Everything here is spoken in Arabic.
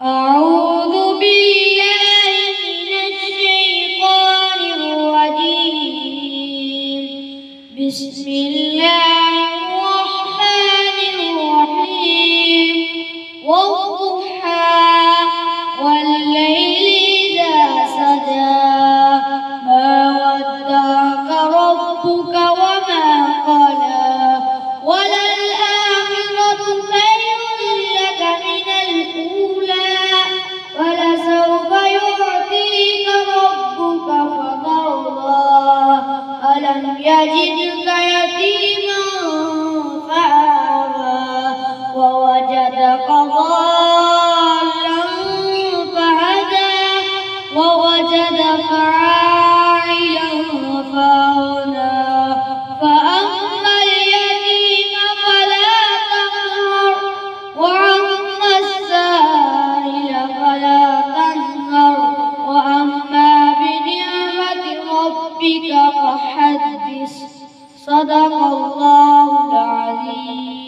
أعوذ بالله من الشيطان الرجيم. بسم الله الرحمن الرحيم. والضحى والليل إذا سجى ما ودعك ربك وما قلى وللآخرة خير لك من الأولى ولسوف يعطيك ربك فترضى ألم يجدك يتيما فآوى ووجدك ضالا فهدى ووجدك عائلا فأغنى فأما اليتيم فلا تقهر وأما السائل فلا تنهر وأما بنعمة ربك فحدث. صدق الله العظيم.